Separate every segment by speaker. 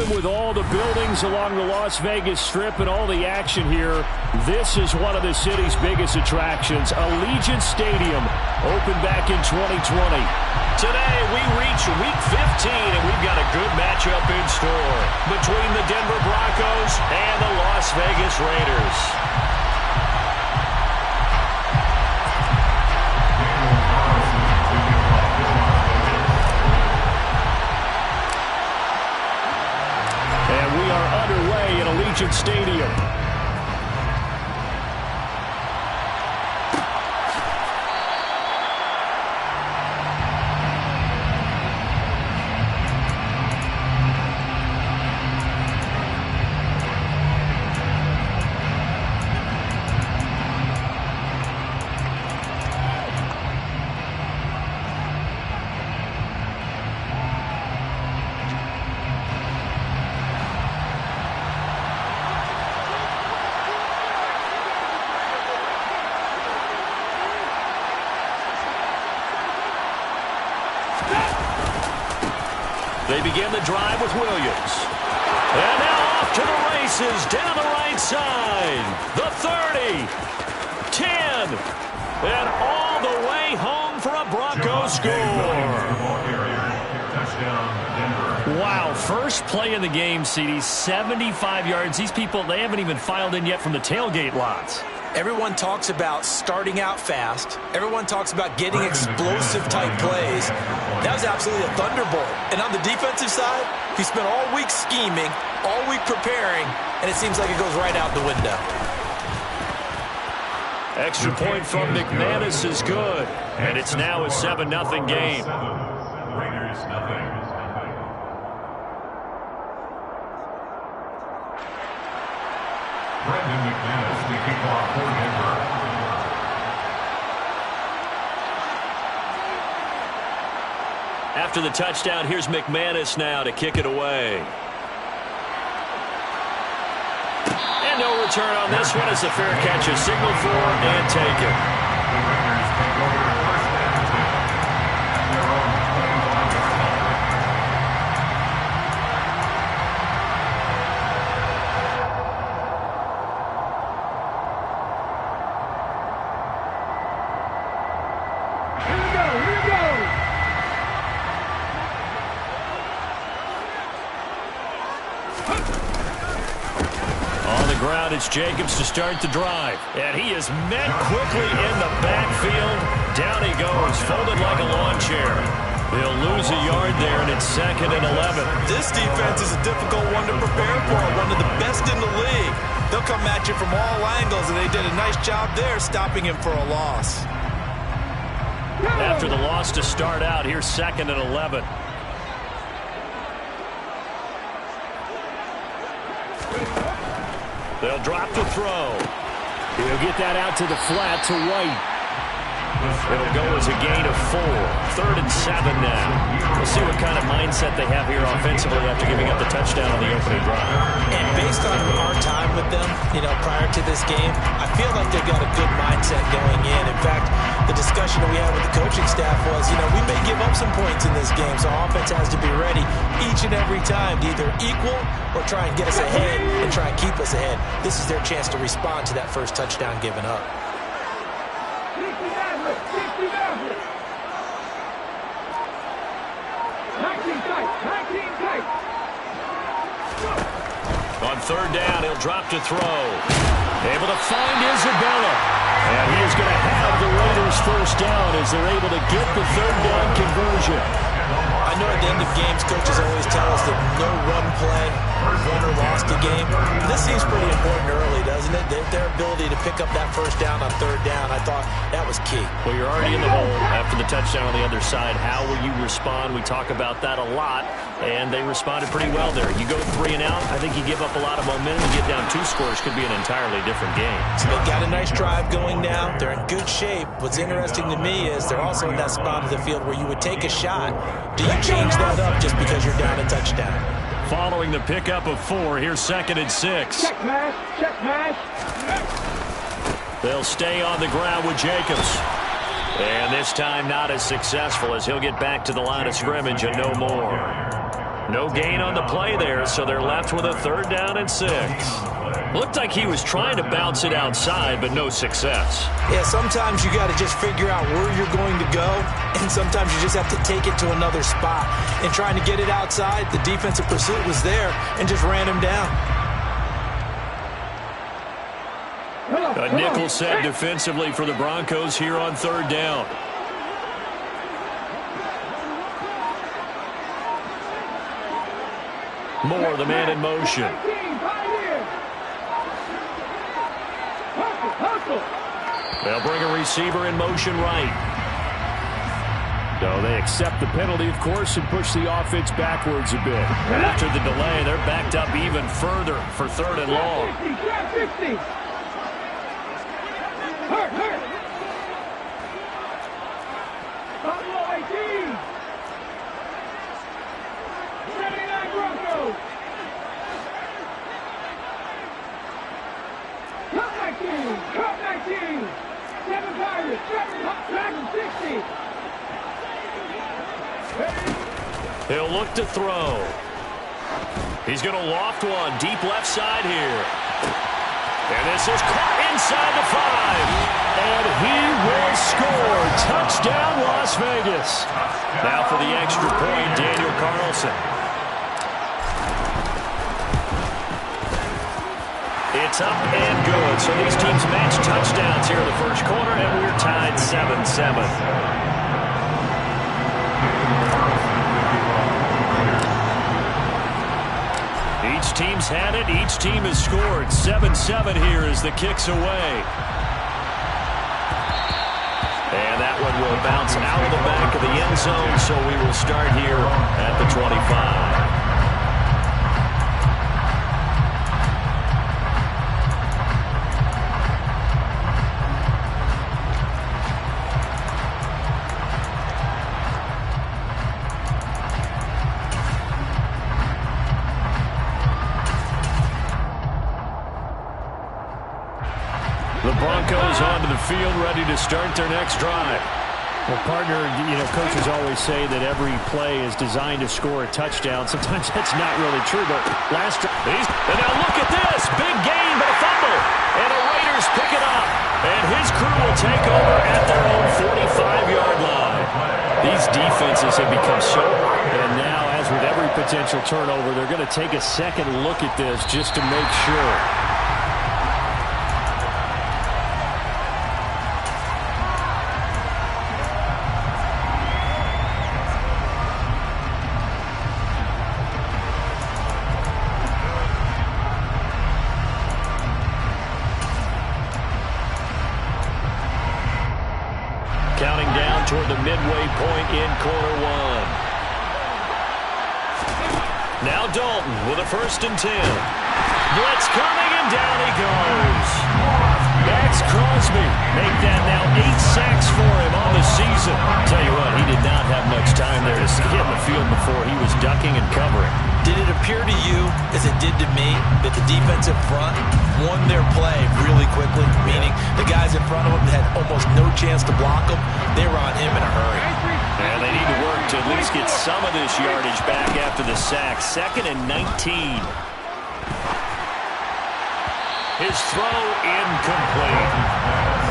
Speaker 1: even with all the buildings along the Las Vegas Strip and all the action here, this is one of the city's biggest attractions. Allegiant Stadium opened back in 2020.
Speaker 2: Today we reach Week 15, and we've got a good matchup in store between the Denver Broncos and the Las Vegas Raiders.
Speaker 1: And we are underway at Allegiant Stadium.
Speaker 2: They begin the drive with Williams. And now off to the races down the right side. The 30, 10, and all the way home for a Broncos score.
Speaker 1: Wow, first play in the game, CD, 75 yards. These people, they haven't even filed in yet from the tailgate lots.
Speaker 3: Everyone talks about starting out fast. Everyone talks about getting explosive-type plays. That was absolutely a thunderbolt. And on the defensive side, he spent all week scheming, all week preparing, and it seems like it goes right out the window.
Speaker 1: Extra point from McManus is good, and it's now a 7-0 game.
Speaker 4: Raiders, nothing. Brendan McManus, the kickoff for Denver.
Speaker 2: After the touchdown, here's McManus now to kick it away. And no return on this one as the fair catch is signaled for and taken.
Speaker 4: The Raiders take over first and 10 at their own 21-yard line.
Speaker 1: It's Jacobs to start the drive. And he is met quickly in the backfield. Down he goes, folded like a lawn chair. They'll lose a yard there, and it's 2nd and 11.
Speaker 3: This defense is a difficult one to prepare for, one of the best in the league. They'll come at you from all angles, and they did a nice job there stopping him for a loss.
Speaker 1: After the loss to start out, here's 2nd and 11. They'll drop the throw. He'll get that out to the flat to White. It'll go as a gain of 4. 3rd and 7 now. We'll see what kind of mindset they have here offensively after giving up the touchdown on the opening drive.
Speaker 3: And based on our time with them, prior to this game, I feel like they've got a good mindset going in. In fact, the discussion that we had with the coaching staff was, we may give up some points in this game, so offense has to be ready each and every time to either equal or try and get us ahead and try and keep us ahead. This is their chance to respond to that first touchdown given up.
Speaker 1: On 3rd down, he'll drop to throw. Able to find Isabella. And he is going to have the Raiders first down as they're able to get the 3rd down conversion.
Speaker 3: I know at the end of games, coaches always tell us that no one play, won or lost a game. This seems pretty important early, doesn't it? Their ability to pick up that first down on 3rd down, I thought that was key.
Speaker 1: Well, you're already in the hole after the touchdown on the other side. How will you respond? We talk about that a lot, and they responded pretty well there. You go 3 and out, I think you give up a lot of momentum. You get down 2 scores, could be an entirely different game.
Speaker 3: So they've got a nice drive going now. They're in good shape. What's interesting to me is they're also in that spot of the field where you would take a shot. Do you change that up just because you're down a touchdown?
Speaker 1: Following the pickup of 4, here's 2nd and 6.
Speaker 5: Check pass, check pass.
Speaker 1: They'll stay on the ground with Jacobs. And this time not as successful as he'll get back to the line of scrimmage and no more.
Speaker 2: No gain on the play there, so they're left with a 3rd down and 6. Looked like he was trying to bounce it outside, but no success.
Speaker 3: Yeah, sometimes you got to just figure out where you're going to go, and sometimes you just have to take it to another spot. And trying to get it outside, the defensive pursuit was there and just ran him down.
Speaker 2: A nickel set defensively for the Broncos here on 3rd down. Moore, the man in motion. They'll bring a receiver in motion right.
Speaker 1: So they accept the penalty, of course, and push the offense backwards a bit.
Speaker 2: After the delay, they're backed up even further for 3rd and long. He'll look to throw. He's going to loft one deep left side here. And this is caught inside the 5.
Speaker 1: And he will score. Touchdown, Las Vegas.
Speaker 2: Now for the extra point, Daniel Carlson. It's up and good. So these teams match touchdowns here in the first quarter, and we're tied 7-7. Each team's had it. Each team has scored. 7-7 here as the kick's away. And that one will bounce out of the back of the end zone, so we will start here at the 25. The Broncos onto the field, ready to start their next drive.
Speaker 1: Well, partner, coaches always say that every play is designed to score a touchdown. Sometimes that's not really true, but last drive.
Speaker 2: And now look at this. Big gain, but a fumble. And the Raiders pick it up. And his crew will take over at their own 45-yard line.
Speaker 1: These defenses have become so, and now, as with every potential turnover, they're going to take a second look at this just to make sure.
Speaker 2: Counting down toward the midway point in quarter 1. Now Dalton with a 1st and 10. Blitz coming, and down he goes. Max Crosby make that now 8 sacks for him on the season. Tell you what, he did not have much time there to get in the field before he was ducking and covering.
Speaker 3: Did it appear to you, as it did to me, that the defensive front won their play really quickly? Meaning the guys in front of them had almost no chance to block them. They were on him in a hurry.
Speaker 2: And they need to work to at least get some of this yardage back after the sack. 2nd and 19. His throw incomplete.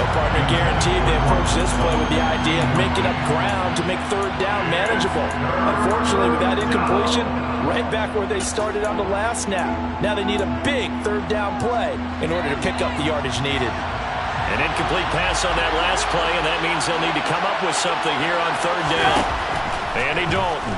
Speaker 3: The partner guaranteed they approached this play with the idea of making up ground to make 3rd down manageable. Unfortunately, with that incompletion, right back where they started on the last snap. Now they need a big 3rd down play in order to pick up the yardage needed.
Speaker 2: An incomplete pass on that last play, and that means they'll need to come up with something here on 3rd down. Andy Dalton.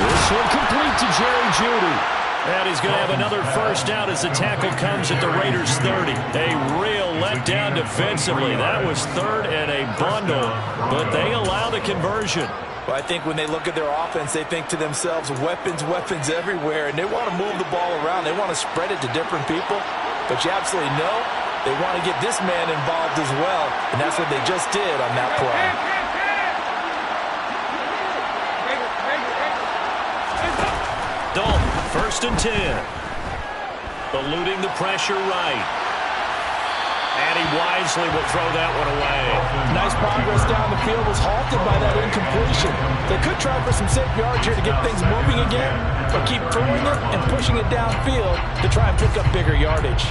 Speaker 1: This one complete to Jerry Jeudy.
Speaker 2: And he's going to have another 1st down as the tackle comes at the Raiders' 30. A real letdown defensively. That was 3rd and a bundle, but they allow the conversion.
Speaker 3: Well, I think when they look at their offense, they think to themselves, weapons, weapons everywhere, and they want to move the ball around. They want to spread it to different people, but you absolutely know they want to get this man involved as well, and that's what they just did on that play.
Speaker 2: Dalton, 1st and 10. Eluding the pressure right. And he wisely will throw that one away.
Speaker 3: Nice progress down the field, was halted by that incompletion. They could try for some safe yards here to get things moving again, or keep throwing it and pushing it downfield to try and pick up bigger yardage.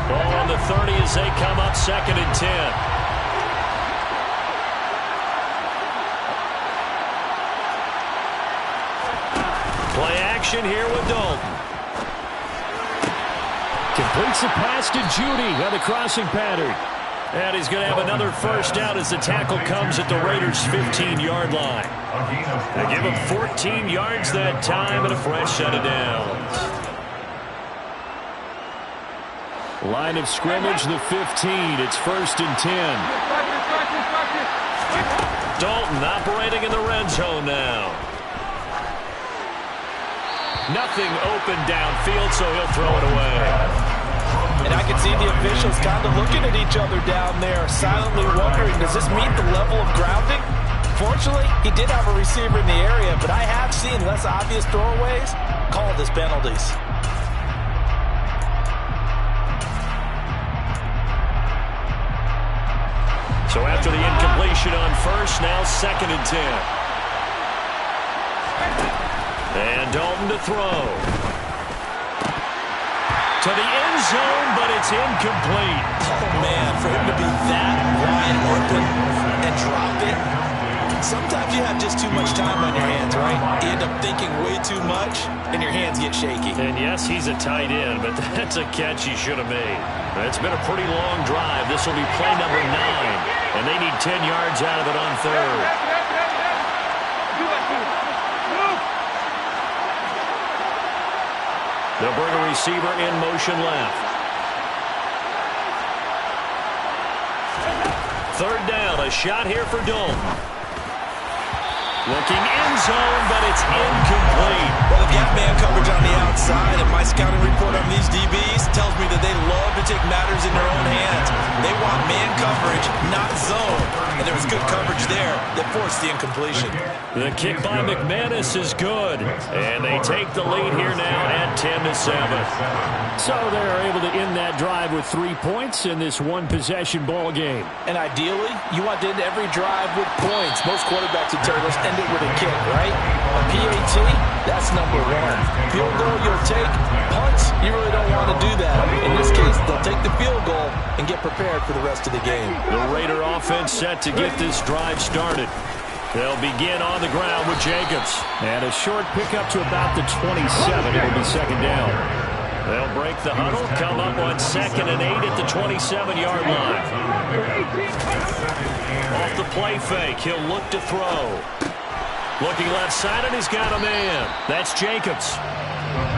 Speaker 2: Ball on the 30 as they come up 2nd and 10. Play action here with Dalton.
Speaker 1: Completes the pass to Judy on the crossing pattern.
Speaker 2: And he's going to have another first down as the tackle comes at the Raiders' 15-yard line. They give him 14 yards that time and a fresh set of downs.
Speaker 1: Line of scrimmage, the 15. It's 1st and 10.
Speaker 2: Dalton operating in the red zone now. Nothing open downfield, so he'll throw it away.
Speaker 3: And I can see the officials kind of looking at each other down there, silently wondering, does this meet the level of grounding? Fortunately, he did have a receiver in the area, but I have seen less obvious throwaways called as penalties.
Speaker 2: So after the incompletion on first, now 2nd and 10. And Dalton to throw. To the end zone, but it's incomplete.
Speaker 3: Oh, man, for him to be that wide open and drop it. Sometimes you have just too much time on your hands, right? You end up thinking way too much, and your hands get shaky.
Speaker 2: And yes, he's a tight end, but that's a catch he should have made. It's been a pretty long drive. This will be play number 9, and they need 10 yards out of it on 3rd. They'll bring a receiver in motion left. 3rd down, a shot here for Dalton. Looking end zone, but it's incomplete.
Speaker 3: Well, the gap man coverage on the outside, and my scouting report on these DBs tells me that they love to take matters in their own hands. They want man coverage, not zone. And there was good coverage there that forced the incompletion.
Speaker 2: The kick by McManus is good. And they take the lead here now at 10-7.
Speaker 1: So they're able to end that drive with 3 points in this one-possession ball game.
Speaker 3: And ideally, you want to end every drive with points. Most quarterbacks would tell us end it with a kick, right? A PAT, that's number 1. Field goal you'll take. Punts, you really don't want to do that. In this case, they'll take the field goal and get prepared for the rest of the game.
Speaker 2: The Raider offense set to get this drive started. They'll begin on the ground with Jacobs.
Speaker 1: And a short pickup to about the 27. It'll be 2nd down.
Speaker 2: They'll break the huddle, come up on 2nd and 8 at the 27-yard line. Off the play fake, he'll look to throw. Looking left side, and he's got a man. That's Jacobs.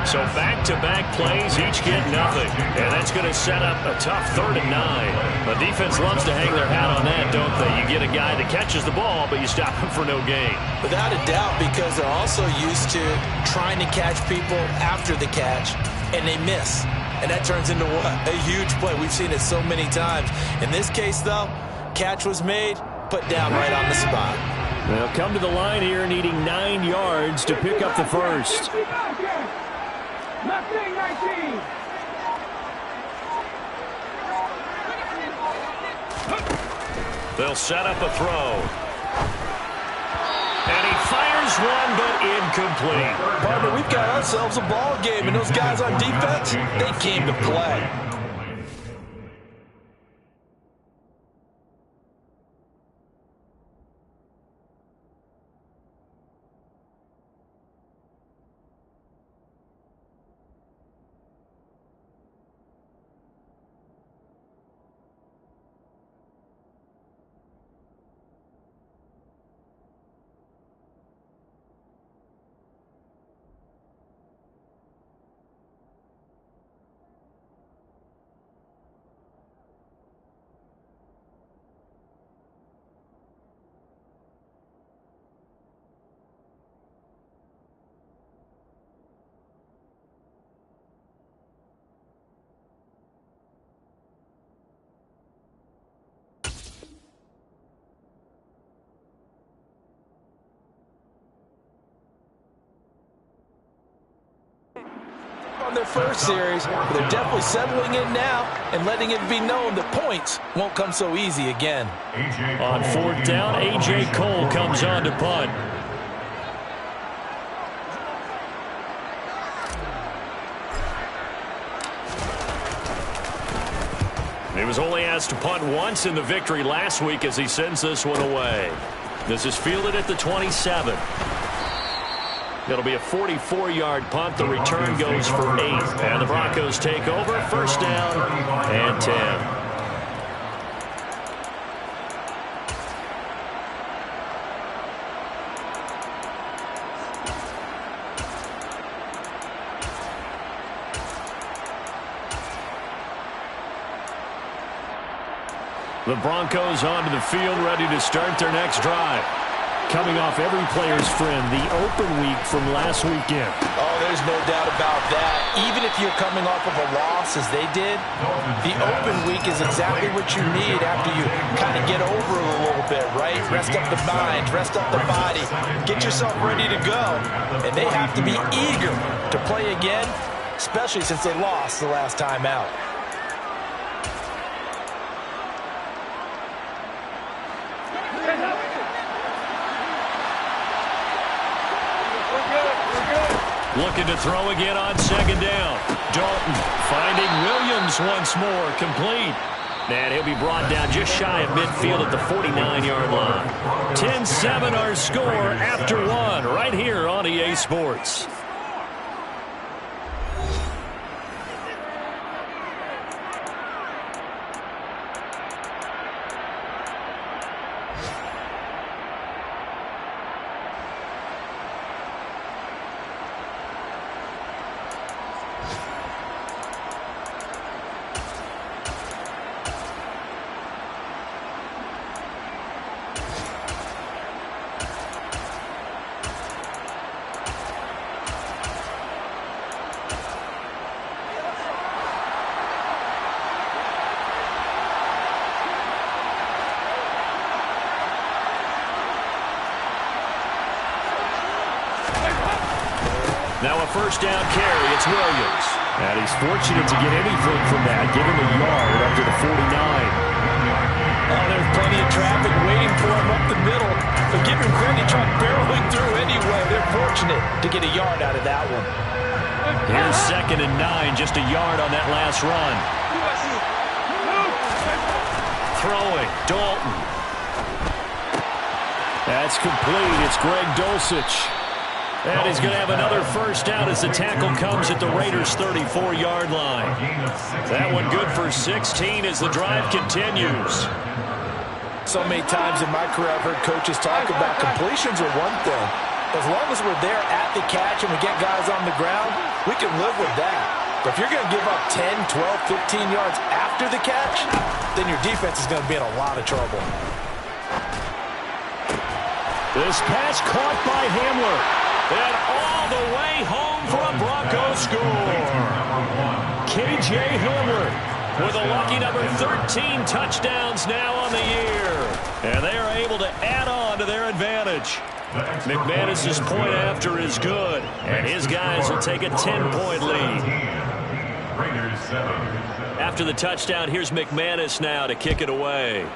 Speaker 2: So back-to-back plays, each get nothing. And that's going to set up a tough 3rd and 9. The defense loves to hang their hat on that, don't they? You get a guy that catches the ball, but you stop him for no gain.
Speaker 3: Without a doubt, because they're also used to trying to catch people after the catch, and they miss. And that turns into what? A huge play. We've seen it so many times. In this case, though, catch was made, put down right on the spot.
Speaker 1: They'll come to the line here needing 9 yards to pick up the first.
Speaker 2: They'll set up a throw. And he fires one, but incomplete.
Speaker 3: Partner, we've got ourselves a ball game, and those guys on defense, they came to play. on their first series, but they're definitely settling in now and letting it be known that points won't come so easy again.
Speaker 2: On fourth down, A.J. Cole comes on to punt. He was only asked to punt once in the victory last week as he sends this one away. This is fielded at the 27. It'll be a 44-yard punt. The return goes for 8. And the Broncos take over. First down and 10. The Broncos onto the field, ready to start their next drive. Coming off every player's friend, the open week from last weekend.
Speaker 3: Oh, there's no doubt about that. Even if you're coming off of a loss as they did, the open week is exactly what you need after you kind of get over it a little bit, right? Rest up the mind, rest up the body, get yourself ready to go. And they have to be eager to play again, especially since they lost the last time out.
Speaker 2: Looking to throw again on second down. Dalton finding Williams once more, complete. And he'll be brought down just shy of midfield at the 49-yard line. 10-7 our score after one right here on EA Sports. Now a first down carry. It's Williams. And he's fortunate to get anything from that. Give him a yard up to the 49.
Speaker 3: Oh, there's plenty of traffic waiting for him up the middle. But give him credit, he tried barreling through anyway. They're fortunate to get a yard out of that one.
Speaker 2: Here's 2nd and 9. Just a yard on that last run. Throwing. Dalton. That's complete. It's Greg Dulcich. And he's going to have another first down as the tackle comes at the Raiders' 34-yard line. That one good for 16 as the drive continues.
Speaker 3: So many times in my career I've heard coaches talk about completions are one thing. As long as we're there at the catch and we get guys on the ground, we can live with that. But if you're going to give up 10, 12, 15 yards after the catch, then your defense is going to be in a lot of trouble.
Speaker 2: This pass caught by Hamler. And all the way home for a Broncos score. K.J. Hamler with a lucky number 13 touchdowns now on the year. And they are able to add on to their advantage. McManus's point after is good. And his guys will take a 10-point lead. After the touchdown, here's McManus now to kick it away.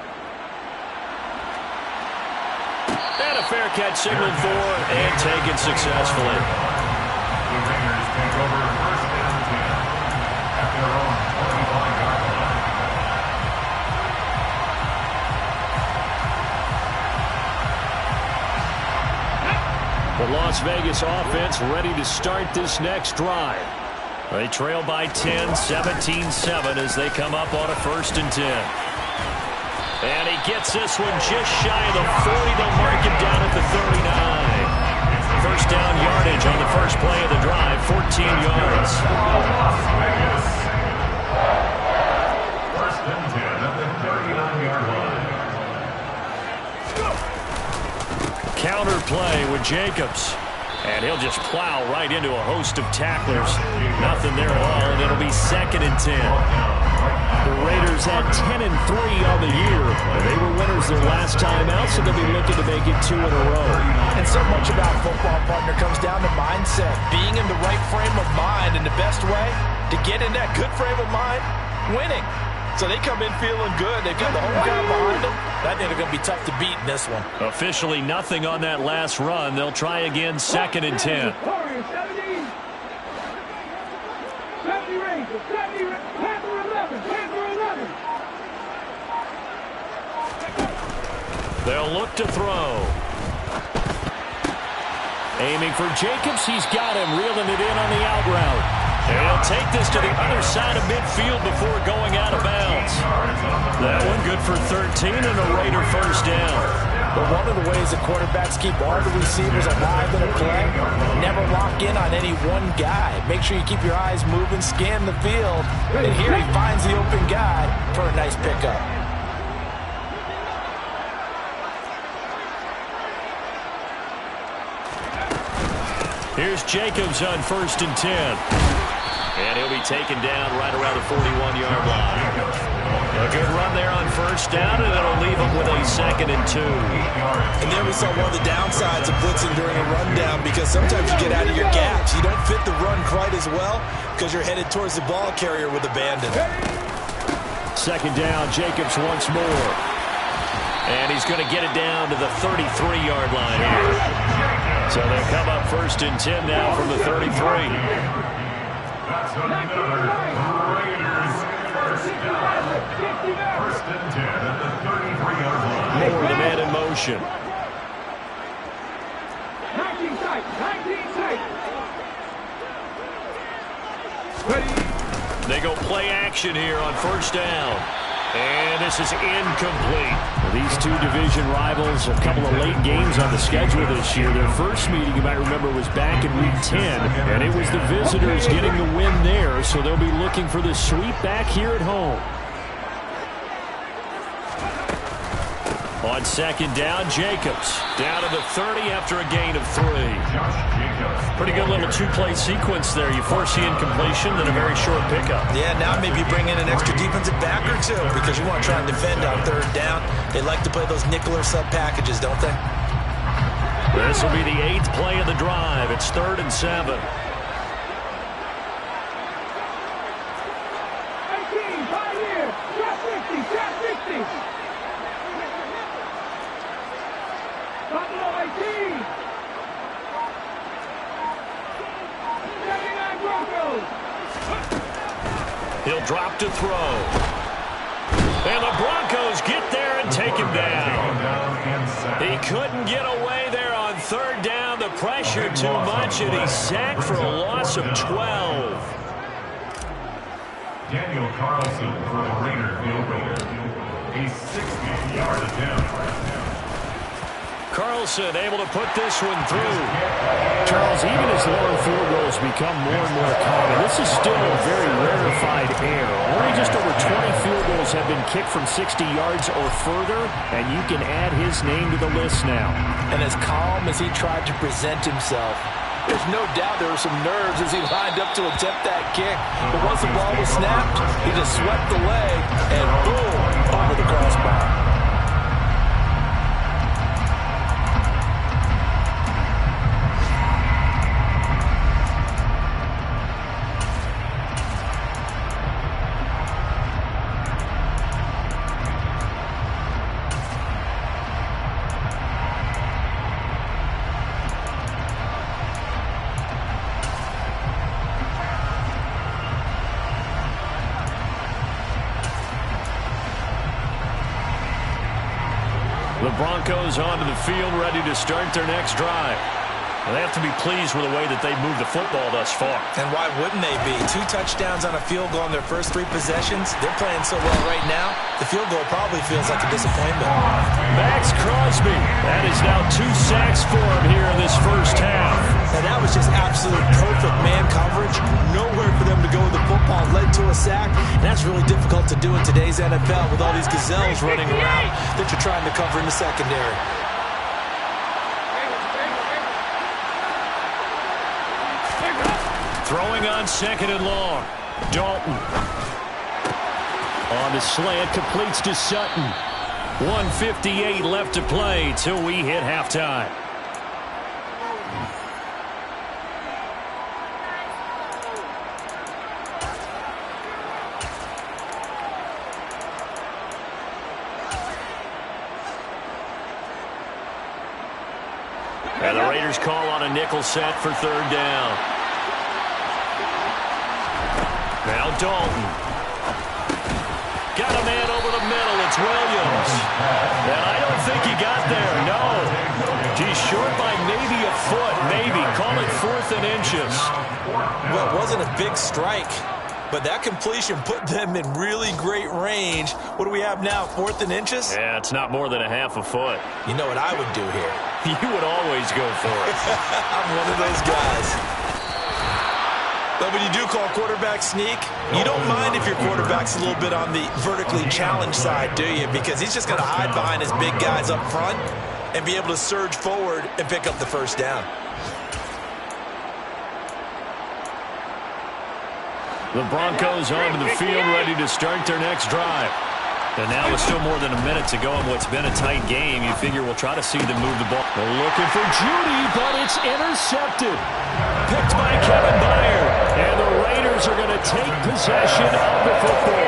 Speaker 2: And a fair catch signaled for and taken successfully.
Speaker 4: The Raiders take over first down 10 at their own 45-yard line.
Speaker 2: The Las Vegas offense ready to start this next drive. They trail by 10, 17-7 as they come up on a 1st and 10. And he gets this one just shy of the 40. They'll mark him down at the 39. First down yardage on the first play of the drive, 14 yards.
Speaker 4: Las Vegas. First and 10 at the 39-yard line.
Speaker 2: Counter play with Jacobs. And he'll just plow right into a host of tacklers. Nothing there at all, and it'll be 2nd and 10. The Raiders had 10-3 on the year. They were winners
Speaker 1: was their last time out, so they'll be looking to make it 2 in a row.
Speaker 3: And so much about football, partner, comes down to mindset. Being in the right frame of mind, and the best way to get in that good frame of mind, winning. So they come in feeling good. They've got the home crowd behind them. I think they're going to be tough to beat in this one.
Speaker 2: Officially nothing on that last run. They'll try again, 2nd and 10. They'll look to throw.
Speaker 1: Aiming for Jacobs. He's got him, reeling it in on the out route.
Speaker 2: And he'll take this to the other side of midfield before going out of bounds. That one good for 13 and a Raider first down.
Speaker 3: But one of the ways the quarterbacks keep all the receivers alive in a play, never lock in on any one guy. Make sure you keep your eyes moving, scan the field, and here he finds the open guy for a nice pickup.
Speaker 2: Here's Jacobs on 1st and 10. And he'll be taken down right around the 41-yard line. A good run there on 1st down, and it'll leave him with a 2nd and 2.
Speaker 3: And there we saw one of the downsides of blitzing during a rundown, because sometimes you get out of your gaps. You don't fit the run quite as well because you're headed towards the ball carrier with abandon.
Speaker 1: 2nd down, Jacobs once more.
Speaker 2: And he's going to get it down to the 33-yard line here. So they'll come up 1st and 10 now from the 33.
Speaker 4: That's another Raiders first down. 1st and 10 at the 33-yard line.
Speaker 2: Moore, the man in motion.
Speaker 4: 19 tight.
Speaker 2: They go play action here on 1st down. And this is incomplete.
Speaker 1: These two division rivals, a couple of late games on the schedule this year. Their first meeting, you might remember, was back in Week 10, and it was the visitors getting the win there, so they'll be looking for the sweep back here at home.
Speaker 2: On 2nd down, Jacobs down to the 30 after a gain of 3. Pretty good little 2-play sequence there. You force the incompletion, then a very short pickup.
Speaker 3: Yeah, now maybe bring in an extra defensive back or two, because you want to try and defend on 3rd down. They like to play those nickel or sub packages, don't they?
Speaker 2: This will be the 8th play of the drive. It's 3rd and 7. He'll drop to throw. And the Broncos get there and take him down. He couldn't get away there on 3rd down. The pressure too much, and he's sacked for a loss of 12.
Speaker 4: Daniel Carlson for the Raider field goal. A 60-yard attempt.
Speaker 2: Carlson able to put this one through.
Speaker 1: Charles, even as long field goals become more and more common, this is still a very rarefied air. Only just over 20 field goals have been kicked from 60 yards or further, and you can add his name to the list now.
Speaker 3: And as calm as he tried to present himself, there's no doubt there were some nerves as he lined up to attempt that kick. But once the ball was snapped, he just swept the leg, and boom, over the crossbar.
Speaker 2: The Broncos onto the field, ready to start their next drive. They have to be pleased with the way that they've moved the football thus far.
Speaker 3: And why wouldn't they be? 2 touchdowns on a field goal in their first 3 possessions. They're playing so well right now, the field goal probably feels like a disappointment.
Speaker 2: Max Crosby. That is now 2 sacks for him here in this first half.
Speaker 3: And that was just absolute perfect man coverage. Nowhere for them to go with the football. Led to a sack. And that's really difficult to do in today's NFL with all these gazelles running around that you're trying to cover in the secondary.
Speaker 2: Throwing on 2nd and long. Dalton.
Speaker 1: On the slant, completes to Sutton. 1:58 left to play till we hit halftime. And the Raiders call on a nickel set for third down. Now Dalton. Got a man over the middle. It's Williams. And I don't think he got there. No. He's short by maybe a foot. Maybe. Call it 4th and inches.
Speaker 3: Well, it wasn't a big strike, but that completion put them in really great range. What do we have now, 4th and inches?
Speaker 1: Yeah, it's not more than a half a foot.
Speaker 3: You know what I would do here?
Speaker 1: You would always go for it.
Speaker 3: I'm one of those guys. But when you do call quarterback sneak, you don't mind if your quarterback's a little bit on the vertically challenged side, do you? Because he's just going to hide behind his big guys up front and be able to surge forward and pick up the first down.
Speaker 1: The Broncos onto the field, ready to start their next drive. And now with still more than a minute to go in what's been a tight game, you figure we'll try to see them move the ball.
Speaker 2: They're looking for Judy, but it's intercepted. Picked by Kevin Byard. And the Raiders are going to take possession of the football.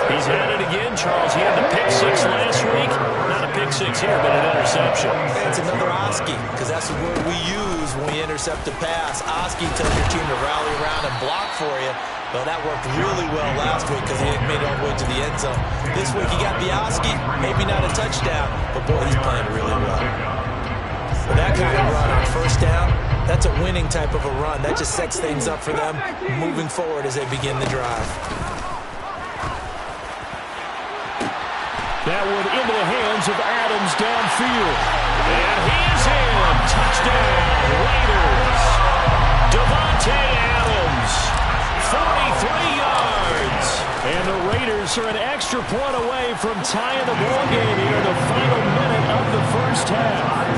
Speaker 1: He's had it again, Charles. He had the pick six last week. Not a pick six here, but an interception.
Speaker 3: It's another Oski, because that's the word we use when we intercept a pass. Oski tells your team to rally around and block for you. Well, that worked really well last week because he made it all the way to the end zone. This week he got the Oski, maybe not a touchdown, but boy, he's playing really well. For that kind of run on first down, that's a winning type of a run. That just sets things up for them moving forward as they begin the drive.
Speaker 2: That one into the hands of Adams downfield. And he's in. Touchdown, Raiders. Devontae Adams. 43 yards. And the Raiders are an extra point away from tying the ball game here in the final minute of the first half.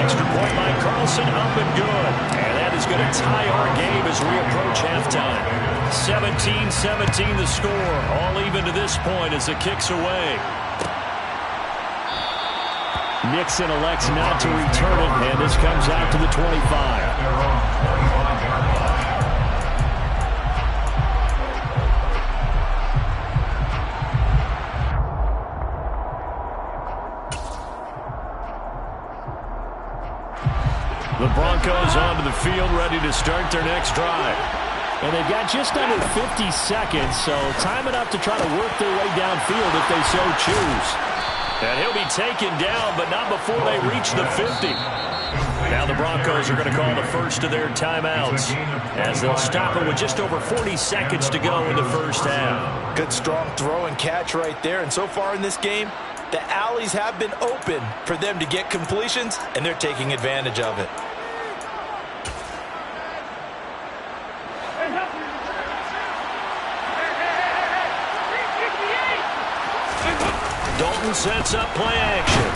Speaker 1: Extra point by Carlson, up and good. And that is going to tie our game as we approach halftime. 17-17 the score. All even to this point as the kick's away.
Speaker 2: Nixon elects not to return it, and this comes out to the 25.
Speaker 1: The Broncos onto the field, ready to start their next drive.
Speaker 2: And they've got just under 50 seconds, so time enough to try to work their way downfield if they so choose.
Speaker 1: And he'll be taken down, but not before they reach the 50. Now the Broncos are going to call the first of their timeouts as they'll stop it with just over 40 seconds to go in the first half.
Speaker 3: Good strong throw and catch right there. And so far in this game, the alleys have been open for them to get completions, and they're taking advantage of it.
Speaker 1: Dalton sets up play action.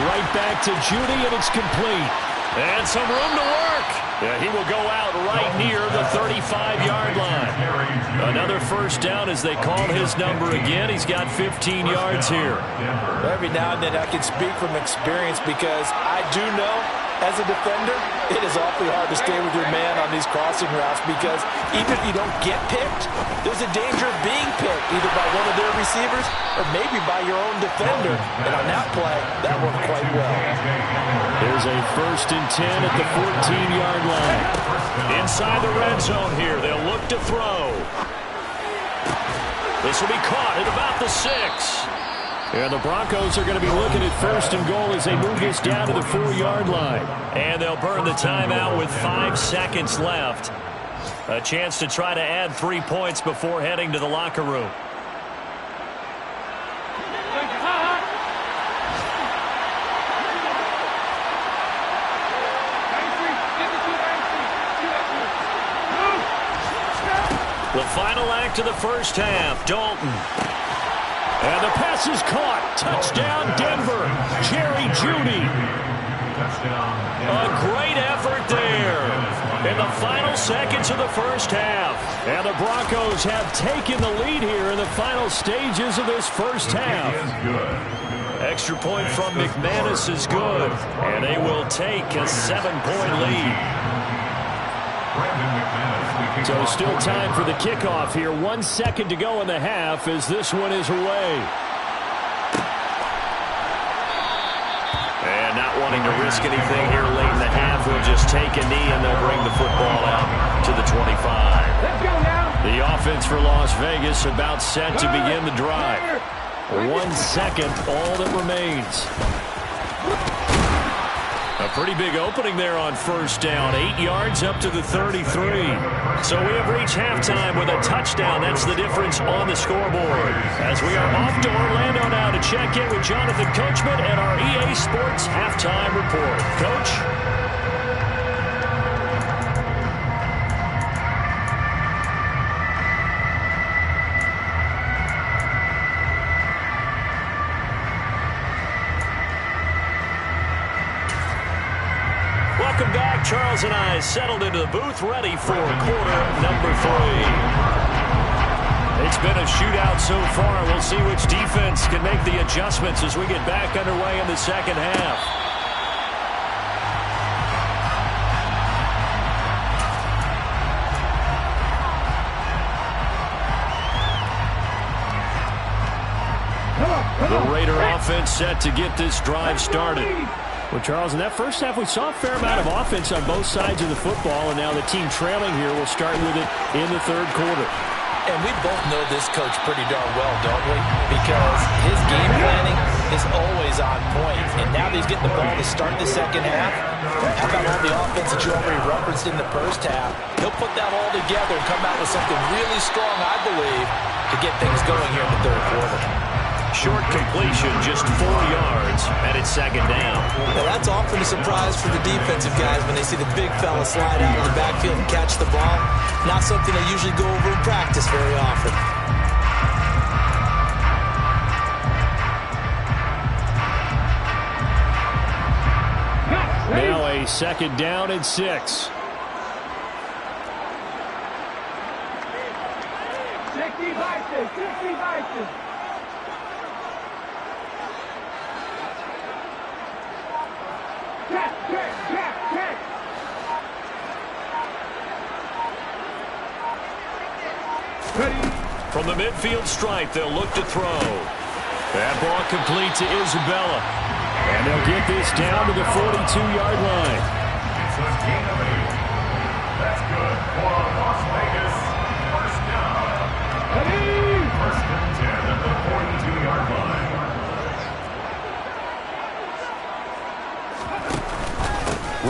Speaker 2: Right back to Judy, and it's complete.
Speaker 1: And some room to work. Yeah, he will go out right near the 35-yard line. Another first down as they call his number again. He's got 15 yards here.
Speaker 3: Every now and then I can speak from experience because I do know as a defender, it is awfully hard to stay with your man on these crossing routes because even if you don't get picked, there's a danger of being picked either by one of their receivers or maybe by your own defender. And on that play, that worked quite well.
Speaker 2: There's a 1st and 10 at the 14-yard line.
Speaker 1: Inside the red zone here, they'll look to throw. This will be caught at about the 6.
Speaker 2: And the Broncos are going to be looking at 1st and goal as they move this down to the 4-yard line.
Speaker 1: And they'll burn the timeout with 5 seconds left. A chance to try to add 3 points before heading to the locker room. The final act of the first half, Dalton.
Speaker 2: And the pass is caught. Touchdown, Denver. Jerry Jeudy. A great effort there in the final seconds of the first half.
Speaker 1: And the Broncos have taken the lead here in the final stages of this first half.
Speaker 2: Extra point from McManus is good, and they will take a 7-point lead.
Speaker 1: So still time for the kickoff here. 1 second to go in the half as this one is away.
Speaker 2: And not wanting to risk anything here late in the half, we'll just take a knee and they'll bring the football out to the 25.
Speaker 5: Let's go now.
Speaker 1: The offense for Las Vegas about set to begin the drive. 1 second, all that remains. A pretty big opening there on first down. 8 yards up to the 33. So we have reached halftime with a touchdown. That's the difference on the scoreboard. As we are off to Orlando now to check in with Jonathan Coachman and our EA Sports Halftime Report. Coach? Welcome back. Charles and I settled into the booth ready for quarter number 3. It's been a shootout so far. We'll see which defense can make the adjustments as we get back underway in the second half. The Raider offense set to get this drive started. Well, Charles, in that first half, we saw a fair amount of offense on both sides of the football, and now the team trailing here will start with it in the third quarter.
Speaker 3: And we both know this coach pretty darn well, don't we? Because his game planning is always on point. And now that he's getting the ball to start the second half, how about all the offense that you already referenced in the first half? He'll put that all together and come out with something really strong, I believe, to get things going here in the third quarter.
Speaker 2: Short completion, just 4 yards, and it's second down.
Speaker 3: Now that's often a surprise for the defensive guys when they see the big fella slide out of the backfield and catch the ball. Not something they usually go over in practice very often.
Speaker 1: Now a second down and 6.
Speaker 5: 60 Vikings, 60 Vikings.
Speaker 2: From the midfield stripe, they'll look to throw. That ball complete to Isabella.
Speaker 1: And they'll get this down to the 42-yard line.
Speaker 4: It's a gain of 8. That's good for Las Vegas. First down. First and 10 at the 42-yard line.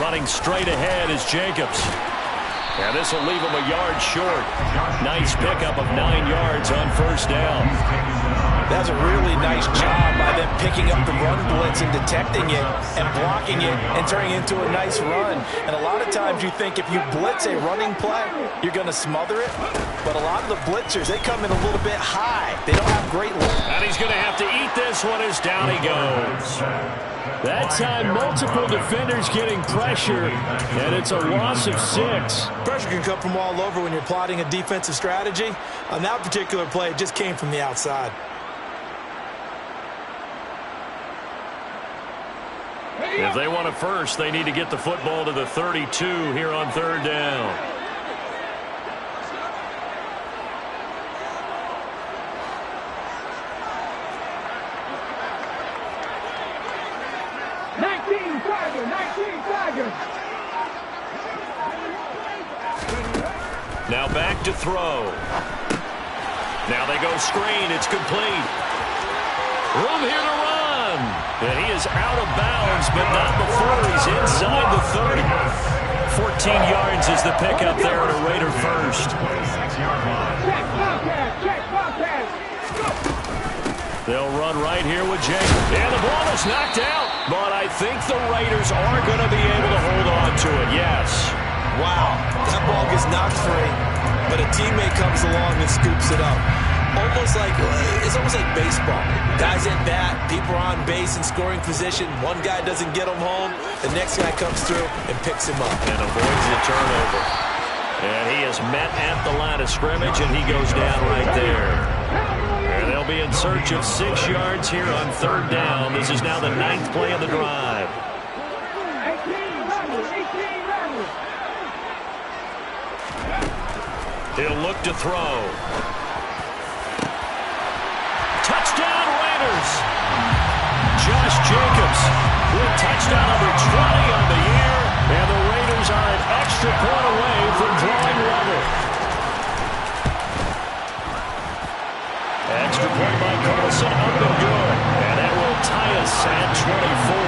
Speaker 2: Running straight ahead is Jacobs. And this will leave him a yard short. Nice pickup of 9 yards on first down.
Speaker 3: That's a really nice job by them picking up the run blitz and detecting it and blocking it and turning it into a nice run. And a lot of times you think if you blitz a running play, you're going to smother it. But a lot of the blitzers, they come in a little bit high. They don't have great look.
Speaker 2: And he's going to have to eat this one as down he goes.
Speaker 1: That time, multiple defenders getting pressure, and it's a loss of 6.
Speaker 3: Pressure can come from all over when you're plotting a defensive strategy. On that particular play, it just came from the outside.
Speaker 2: If they want a first, they need to get the football to the 32 here on third down. Now back to throw. Now they go screen. It's complete. Room here to run. And he is out of bounds, but not before he's inside the 30. 14 yards is the pickup there at a Raider first. They'll run right here with Jake. And the ball is knocked out. But I think the Raiders are going to be able to hold on to it, yes.
Speaker 3: Wow, that ball gets knocked free, but a teammate comes along and scoops it up. It's almost like baseball. Guys at bat, people are on base in scoring position. One guy doesn't get him home. The next guy comes through and picks him up.
Speaker 2: And avoids the turnover. And he is met at the line of scrimmage, and he goes down right there. And they'll be in search of 6 yards here on 3rd down. This is now the 9th play of the drive.
Speaker 5: 18
Speaker 2: He'll look to throw. Touchdown, Raiders. Josh Jacobs with touchdown number 20 on the year. And the Raiders are an extra point away from drawing level. Extra point by Carlson, up and good. And that will tie us at 24.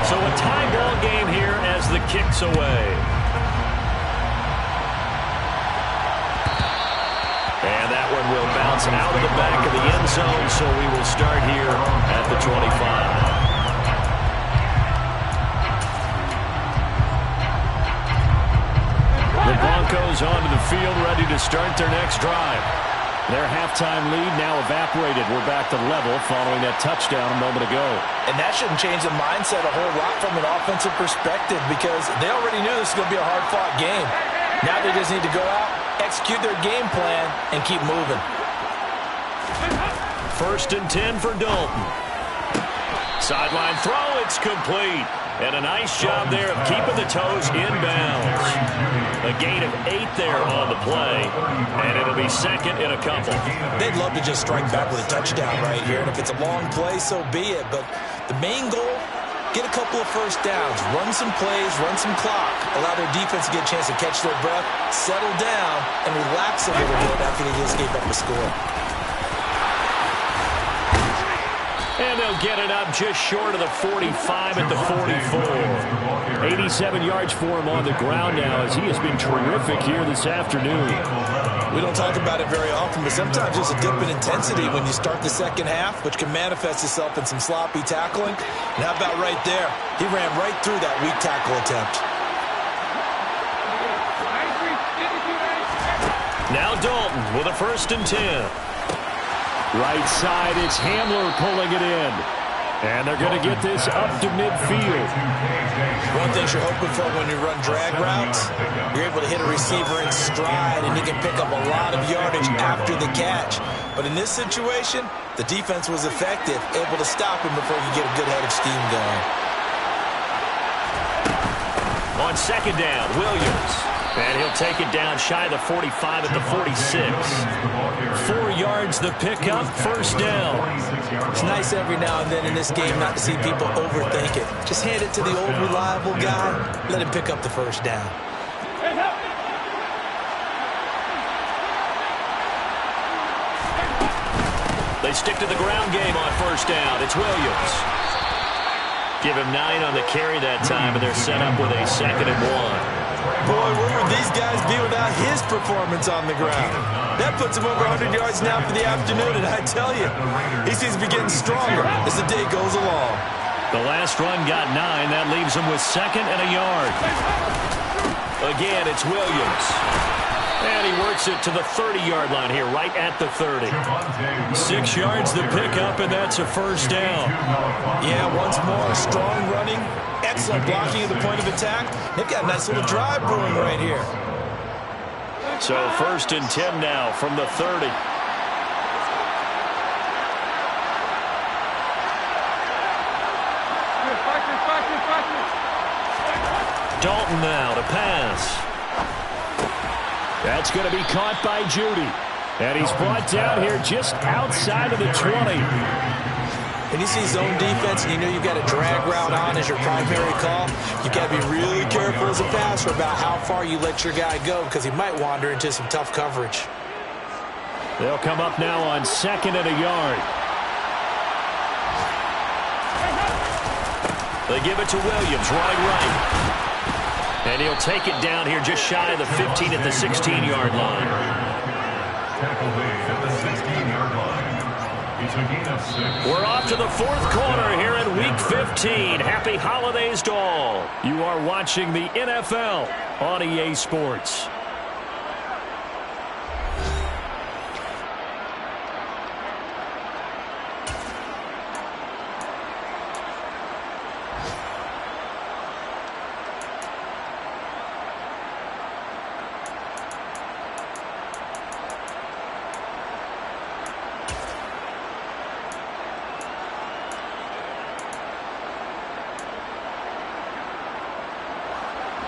Speaker 2: So a tie ball game here as the kick's away. And that one will bounce out of the back of the end zone, so we will start here at the 25. The Broncos onto the field, ready to start their next drive. Their halftime lead now evaporated. We're back to level following that touchdown a moment ago.
Speaker 3: And that shouldn't change the mindset a whole lot from an offensive perspective because they already knew this was going to be a hard-fought game. Now they just need to go out, execute their game plan, and keep moving.
Speaker 2: 1st and 10 for Dalton. Sideline throw, it's complete. And a nice job there of keeping the toes inbounds. A gain of 8 there on the play, and it'll be 2nd and a couple.
Speaker 3: They'd love to just strike back with a touchdown right here, and if it's a long play, so be it. But the main goal, get a couple of first downs, run some plays, run some clock, allow their defense to get a chance to catch their breath, settle down, and relax a little bit after they just gave up a score.
Speaker 2: And they'll get it up just short of the 45 at the 44. 87 yards for him on the ground now as he has been terrific here this afternoon.
Speaker 3: We don't talk about it very often, but sometimes there's a dip in intensity when you start the second half, which can manifest itself in some sloppy tackling. And how about right there? He ran right through that weak tackle attempt.
Speaker 2: Now Dalton with a 1st and 10.
Speaker 1: Right side, it's Hamler pulling it in. And they're going to get this up to midfield.
Speaker 3: One thing you're hoping for when you run drag routes, you're able to hit a receiver in stride, and he can pick up a lot of yardage after the catch. But in this situation, the defense was effective, able to stop him before he could get a good head of steam going.
Speaker 2: On 2nd down, Williams. And he'll take it down shy of the 45 at the 46. 4 yards the pickup, 1st down.
Speaker 3: It's nice every now and then in this game not to see people overthink it. Just hand it to the old reliable guy, let him pick up the 1st down.
Speaker 2: They stick to the ground game on 1st down. It's Williams. Give him 9 on the carry that time, and they're set up with a 2nd and 1.
Speaker 3: Boy, where would these guys be without his performance on the ground? That puts him over 100 yards now for the afternoon, and I tell you, he seems to be getting stronger as the day goes along.
Speaker 2: The last run got 9. That leaves him with 2nd and a yard. Again, it's Williams. And he works it to the 30-yard line here, right at the 30. 6 yards the pickup, and that's a 1st down.
Speaker 3: Yeah, once more, strong running, excellent blocking at the point of attack. They've got a nice little drive brewing right here.
Speaker 2: So 1st and 10 now from the 30. Dalton now to pass.
Speaker 1: That's going to be caught by Judy. And he's brought down here just outside of the 20.
Speaker 3: When you see zone defense and you know you've got a drag route on as your primary call, you've got to be really careful as a passer about how far you let your guy go because he might wander into some tough coverage.
Speaker 1: They'll come up now on 2nd and a yard.
Speaker 2: They give it to Williams, running right. And he'll take it down here just shy of the 15 at the 16-yard line.
Speaker 4: Tackle made at the 16-yard line. It's a gain of 6.
Speaker 2: We're off to the fourth quarter here in Week 15. Happy holidays to all.
Speaker 1: You are watching the NFL on EA Sports.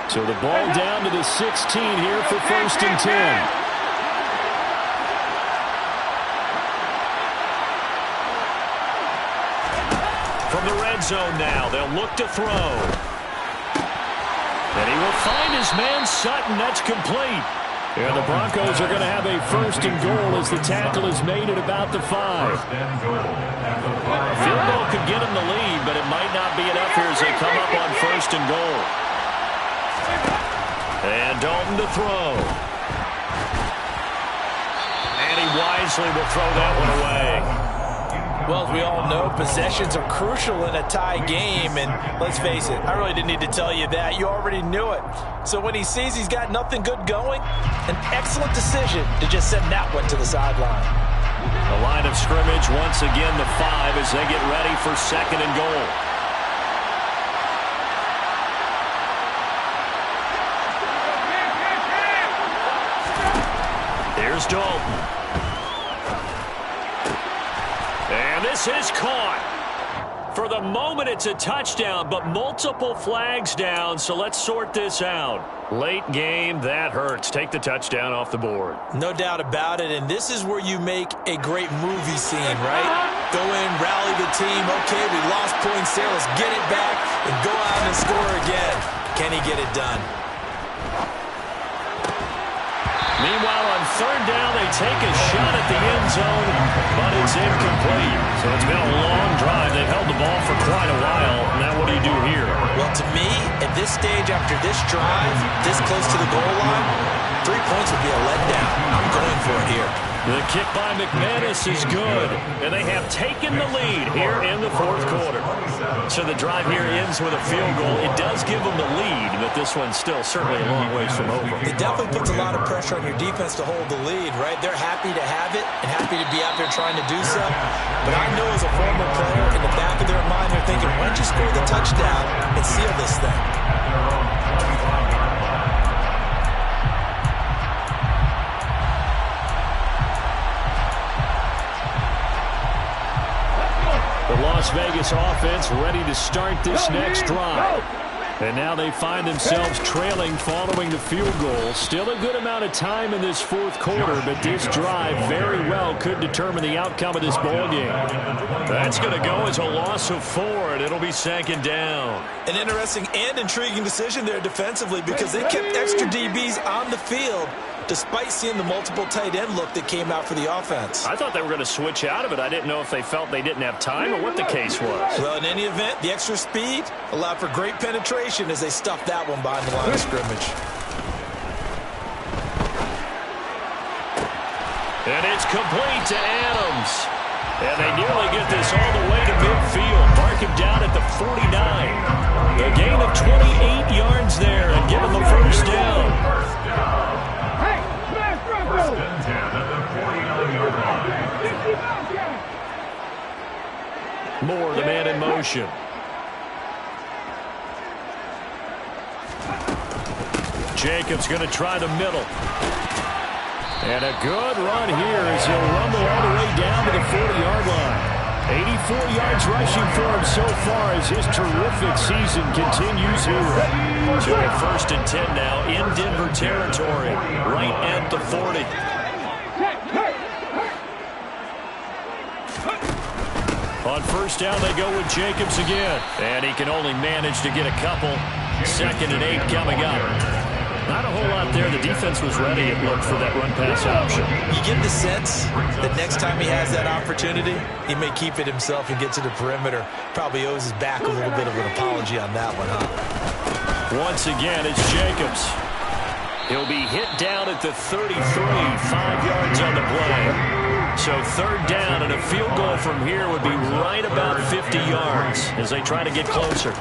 Speaker 1: So the ball down to the 16 here for 1st and 10.
Speaker 2: From the red zone now, they'll look to throw. And he will find his man Sutton. That's complete.
Speaker 1: And the Broncos are going to have a 1st and goal as the tackle is made at about the 5.
Speaker 2: Field goal could get him the lead, but it might not be enough here as they come up on 1st and goal. And Dalton to throw. And he wisely will throw that one away.
Speaker 3: Well, as we all know, possessions are crucial in a tie game. And let's face it, I really didn't need to tell you that. You already knew it. So when he sees he's got nothing good going, an excellent decision to just send that one to the sideline.
Speaker 2: The line of scrimmage, once again, the 5 as they get ready for 2nd and goal. Here's Dalton. And this is caught. For the moment, it's a touchdown, but multiple flags down, so let's sort this out. Late game, that hurts. Take the touchdown off the board.
Speaker 3: No doubt about it, and this is where you make a great movie scene, right? Go in, rally the team. Okay, we lost points there. Let's get it back and go out and score again. Can he get it done?
Speaker 2: Meanwhile, on 3rd down, they take a shot at the end zone, but it's incomplete. So it's been a long drive. They've held the ball for quite a while. Now what do you do here?
Speaker 3: Well, to me, at this stage, after this drive, this close to the goal line, 3 points would be a letdown. I'm going for it here.
Speaker 2: The kick by McManus is good, and they have taken the lead here in the 4th quarter. So the drive here ends with a field goal. It does give them the lead, but this one's still certainly a long ways from over.
Speaker 3: It definitely puts a lot of pressure on your defense to hold the lead, right? They're happy to have it and happy to be out there trying to do so. But I know as a former player, in the back of their mind, they're thinking, why don't you score the touchdown and seal this thing?
Speaker 1: The Las Vegas offense ready to start this next drive. And now they find themselves trailing following the field goal. Still a good amount of time in this 4th quarter, but this drive very well could determine the outcome of this ball game.
Speaker 2: That's going to go as a loss of 4, and it'll be 2nd down.
Speaker 3: An interesting and intriguing decision there defensively because they kept extra DBs on the field despite seeing the multiple tight end look that came out for the offense.
Speaker 2: I thought they were going to switch out of it. I didn't know if they felt they didn't have time or what the case was.
Speaker 3: Well, in any event, the extra speed allowed for great penetration as they stuffed that one behind the line of scrimmage.
Speaker 2: And it's complete to Adams. And they nearly get this all the way to midfield. Mark him down at the 49. A gain of 28 yards there and give him the 1st down.
Speaker 5: Hey, smash Broncos!
Speaker 4: 1st and 10 at the 49-yard line.
Speaker 2: Moore, the man in motion. Jacobs going to try the middle.
Speaker 1: And a good run here as he'll rumble all the way down to the 40-yard line. 84 yards rushing for him so far as his terrific season continues here.
Speaker 2: So a 1st and 10 now in Denver territory, right at the 40. On 1st down, they go with Jacobs again. And he can only manage to get a couple. 2nd and 8 coming up. Not a whole lot there. The defense was ready, it looked, for that run-pass option.
Speaker 3: You get the sense that next time he has that opportunity, he may keep it himself and get to the perimeter. Probably owes his back a little bit of an apology on that one, huh?
Speaker 2: Once again, it's Jacobs. He'll be hit down at the 33, 5 yards on the play.
Speaker 1: So 3rd down, and a field goal from here would be right about 50 yards as they try to get closer.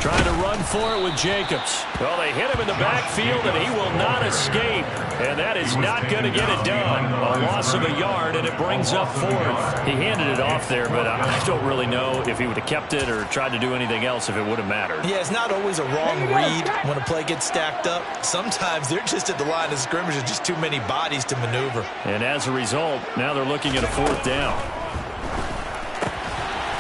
Speaker 2: Trying to run for it with Jacobs.
Speaker 1: Well, they hit him in the backfield, and he will not escape. And that is not going to get it done. A loss of a yard, and it brings up 4th. He handed it off there, but I don't really know if he would have kept it or tried to do anything else if it would have mattered.
Speaker 3: Yeah, it's not always a wrong read when a play gets stacked up. Sometimes they're just at the line of scrimmage with just too many bodies to maneuver.
Speaker 1: And as a result, now they're looking at a 4th down.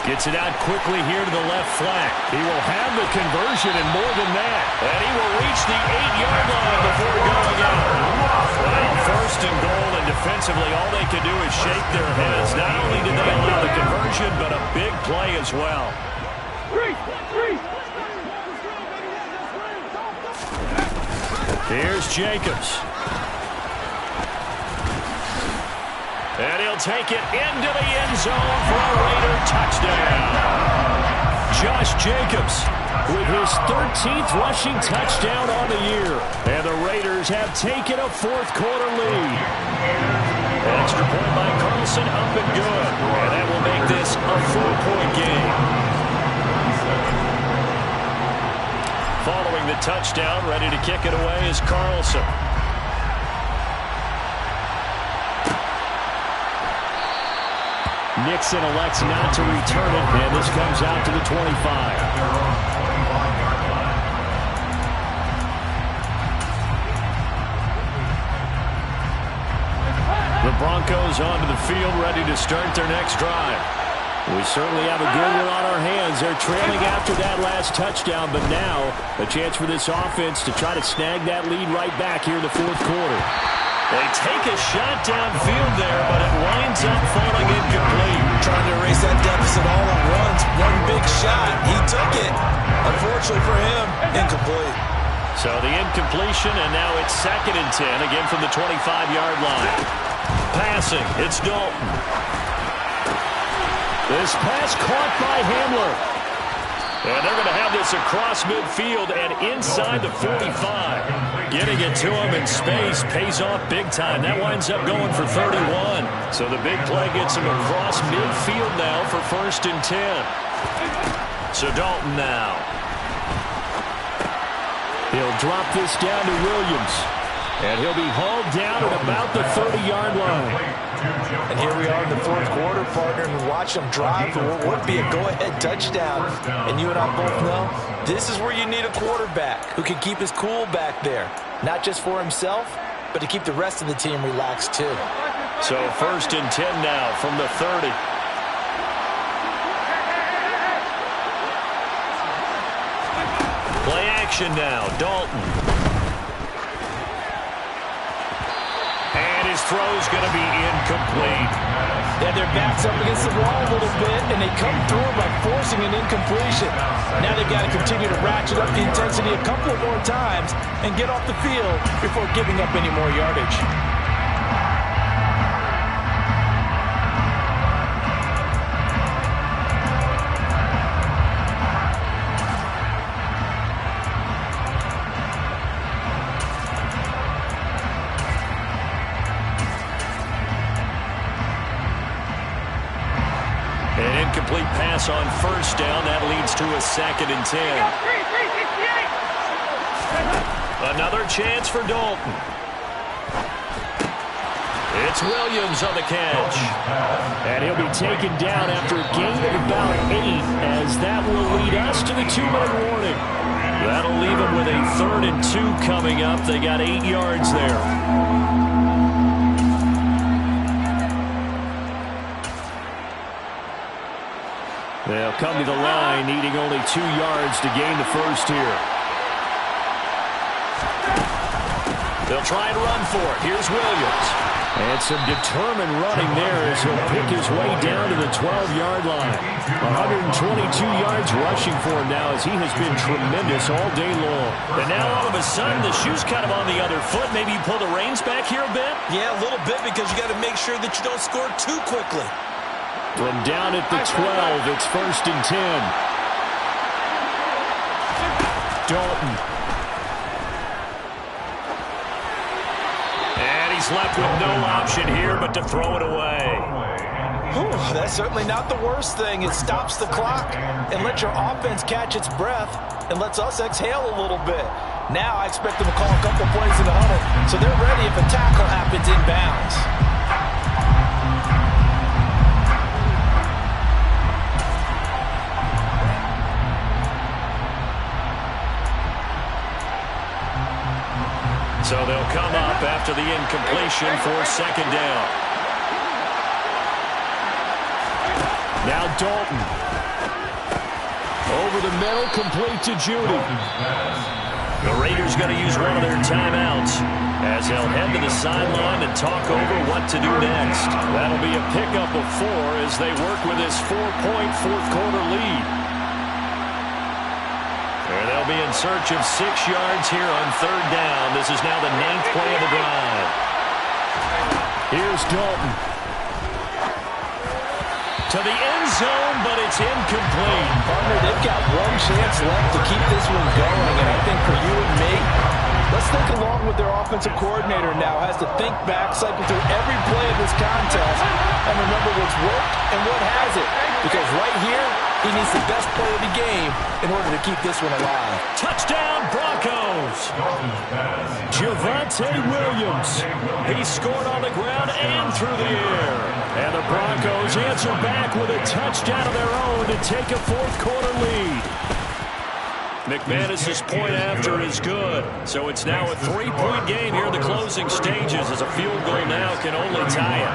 Speaker 1: Gets it out quickly here to the left flank. He will have the conversion and more than that. And he will reach the 8-yard line before going out. Well, 1st and goal, and defensively all they can do is shake their heads. Not only did they allow the conversion, but a big play as well. Here's Jacobs. And he'll take it into the end zone for a Raider touchdown.
Speaker 2: Josh Jacobs with his 13th rushing touchdown on the year.
Speaker 1: And the Raiders have taken a 4th quarter lead. Extra point by Carlson, up and good. And that will make this a 4-point game. Following the touchdown, ready to kick it away is Carlson.
Speaker 2: Nixon elects not to return it, and this comes out to the 25.
Speaker 1: The Broncos onto the field, ready to start their next drive.
Speaker 2: We certainly have a good one on our hands. They're trailing after that last touchdown, but now a chance for this offense to try to snag that lead right back here in the 4th quarter.
Speaker 1: They take a shot downfield there, but it winds up falling incomplete.
Speaker 3: Trying to erase that deficit all at once. One big shot. He took it. Unfortunately for him, incomplete.
Speaker 1: So the incompletion, and now it's 2nd and 10, again from the 25-yard line. Passing, it's Dalton.
Speaker 2: This pass caught by Hamler.
Speaker 1: And they're going to have this across midfield and inside the 45. Getting it to him in space pays off big time. That winds up going for 31. So the big play gets him across midfield now for 1st and 10. So Dalton now.
Speaker 2: He'll drop this down to Williams. And he'll be hauled down at about the 30-yard line.
Speaker 3: And here we are in the 4th quarter, partner, and watch them drive for what would be a go-ahead touchdown. And you and I both know this is where you need a quarterback who can keep his cool back there. Not just for himself, but to keep the rest of the team relaxed too.
Speaker 1: So 1st and 10 now from the 30. Play action now, Dalton. His throw's going to be incomplete.
Speaker 3: Yeah, their back's up against the wall a little bit, and they come through by forcing an incompletion. Now they've got to continue to ratchet up the intensity a couple more times and get off the field before giving up any more yardage.
Speaker 1: Incomplete pass on 1st down. That leads to a 2nd and 10. Another chance for Dalton. It's Williams on the catch.
Speaker 2: And he'll be taken down after a gain of about 8, as that will lead us to the 2-minute warning.
Speaker 1: That'll leave him with a 3rd and 2 coming up. They got 8 yards there.
Speaker 2: They'll come to the line, needing only 2 yards to gain the 1st here.
Speaker 1: They'll try and run for it. Here's Williams.
Speaker 2: And some determined running there as he'll pick his way down to the 12-yard line. 122 yards rushing for him now, as he has been tremendous all day long.
Speaker 1: And now all of a sudden the shoe's kind of on the other foot. Maybe you pull the reins back here a bit?
Speaker 3: Yeah, a little bit, because you got to make sure that you don't score too quickly.
Speaker 2: From down at the 12, it's 1st and 10. Dalton.
Speaker 1: And he
Speaker 2: he's left with no option here but to throw it away.
Speaker 3: Whew, that's certainly not the worst thing. It stops the clock and lets your offense catch its breath and lets us exhale a little bit. Now I expect them to call a couple plays in the huddle so they're ready if a tackle happens inbounds.
Speaker 2: So they'll come up after the incompletion for second down.
Speaker 1: Now Dalton. Over the middle, complete to Judy.
Speaker 2: The Raiders going to use one of their timeouts as they'll head to the sideline and talk over what to do next.
Speaker 1: That'll be a pickup of 4 as they work with this 4-point fourth-quarter lead.
Speaker 2: And they'll be in search of 6 yards here on third down. This is now the 9th play of the drive.
Speaker 1: Here's Dalton.
Speaker 2: To the end zone, but it's incomplete.
Speaker 3: Partner, they've got one chance left to keep this one going, and I think for you and me, let's think along with their offensive coordinator now. Has to think back, cycle through every play of this contest, and remember what's worked and what hasn't. Because right here, he needs the best play of the game in order to keep this one alive.
Speaker 2: Touchdown, Broncos!
Speaker 1: Javonte Williams.
Speaker 2: He scored on the ground and through the air.
Speaker 1: And the Broncos answer back with a touchdown of their own to take a fourth-quarter lead.
Speaker 2: McManus's point after is good. So it's now a 3-point game here in the closing stages as a field goal now can only tie it.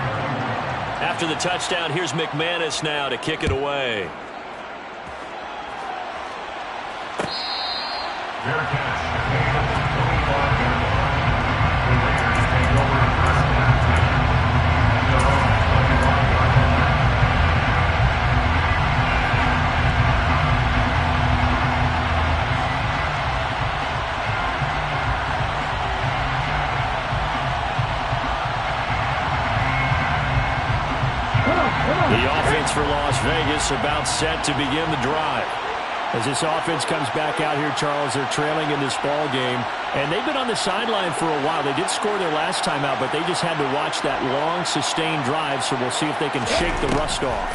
Speaker 2: After the touchdown, here's McManus now to kick it away.
Speaker 1: The offense for Las Vegas about set to begin the drive. As this offense comes back out here, Charles, they're trailing in this ball game, and they've been on the sideline for a while. They did score their last time out, but they just had to watch that long, sustained drive, so we'll see if they can shake the rust off.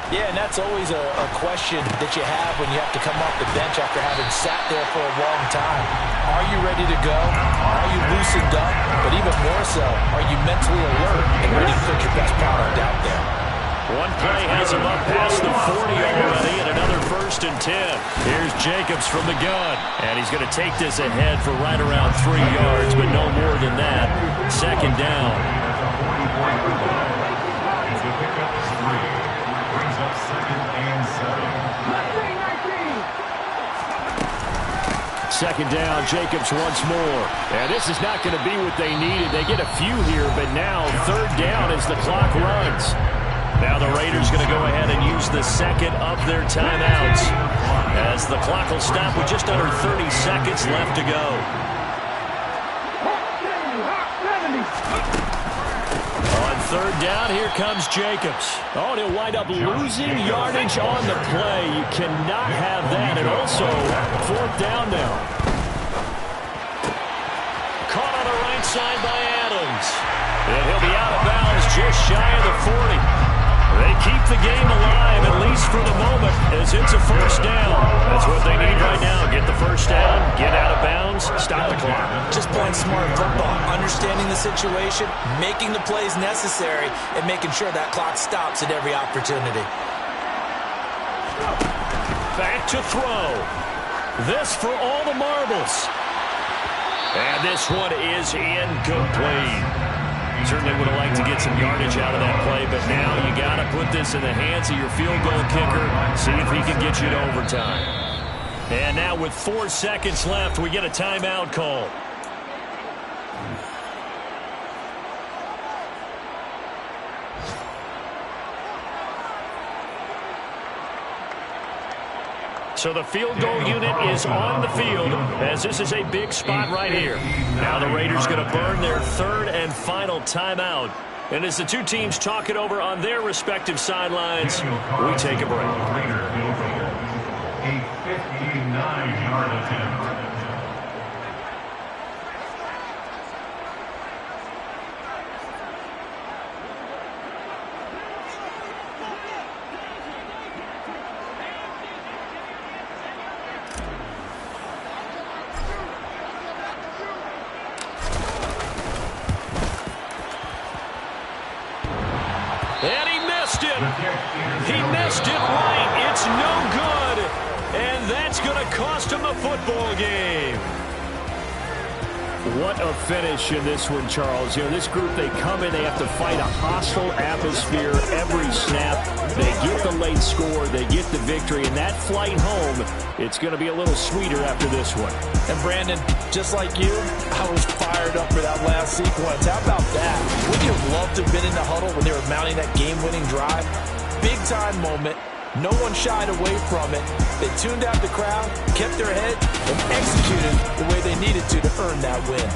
Speaker 3: Yeah, and that's always a question that you have when you have to come off the bench after having sat there for a long time. Are you ready to go? Are you loosened up? But even more so, are you mentally alert and ready to put your best product out there?
Speaker 2: One play has him up past the 40 already, and another 1st and 10.
Speaker 1: Here's Jacobs from the gun, and he's going to take this ahead for right around 3 yards, but no more than that. Second down. Second down, Jacobs once more. And this is not going to be what they needed. They get a few here, but now third down as the clock runs.
Speaker 2: Now the Raiders going to go ahead and use the second of their timeouts as the clock will stop with just under 30 seconds left to go.
Speaker 1: On third down, here comes Jacobs. Oh, and he'll wind up losing yardage on the play. You cannot have that. And also, fourth down now.
Speaker 2: Caught on the right side by Adams. And he'll be out of bounds just shy of the 40. They keep the game alive, at least for the moment, as it's a first down. That's what they need right now. Get the first down, get out of bounds, stop the clock.
Speaker 3: Just playing smart football, understanding the situation, making the plays necessary, and making sure that clock stops at every opportunity.
Speaker 2: Back to throw. This for all the marbles. And this one is incomplete. Certainly would have liked to get some yardage out of that play, but now you got to put this in the hands of your field goal kicker, see if he can get you to overtime. And now with 4 seconds left, we get a timeout call. So the field goal unit is on the field as this is a big spot right here. Now the Raiders going to burn their third and final timeout. And as the two teams talk it over on their respective sidelines, we take a break.
Speaker 4: A 59-yard attempt.
Speaker 2: He missed it right. It's no good. And that's going to cost him the football game.
Speaker 1: What a finish in this one, Charles. You know, this group, they come in, they have to fight a hostile atmosphere every snap. They get the late score, they get the victory, and that flight home, it's going to be a little sweeter after this one.
Speaker 3: And Brandon, just like you, I was fired up for that last sequence. How about that? Wouldn't you have loved to have been in the huddle when they were mounting that game-winning drive? Big-time moment. No one shied away from it. They tuned out the crowd, kept their head, and executed the way they needed to earn that win.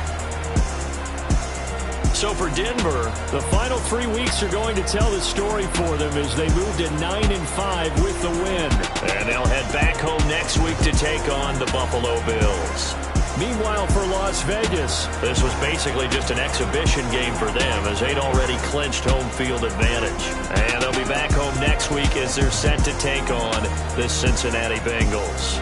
Speaker 1: So for Denver, the final 3 weeks are going to tell the story for them as they move to 9-5 with the win.
Speaker 2: And they'll head back home next week to take on the Buffalo Bills.
Speaker 1: Meanwhile, for Las Vegas,
Speaker 2: this was basically just an exhibition game for them as they'd already clinched home field advantage. And they'll be back home next week as they're set to take on the Cincinnati Bengals.